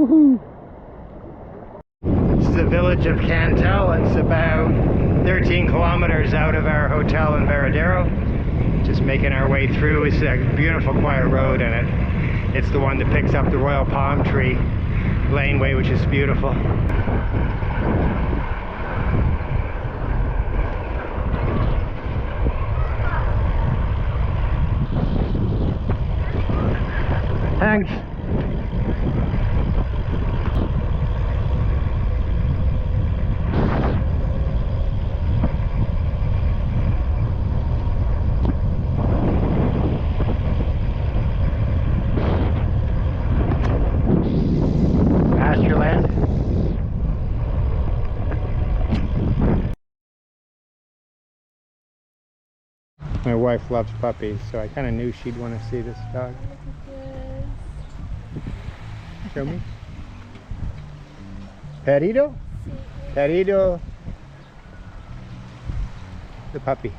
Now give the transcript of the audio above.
Woohoo! This is the village of Cantel. It's about 13 kilometers out of our hotel in Varadero. Just making our way through. It's a beautiful quiet road, and it's the one that picks up the royal palm tree laneway, which is beautiful. Thanks. Pasture land. My wife loves puppies, so I kind of knew she'd want to see this dog. Show me. Perito? Perito. The puppy.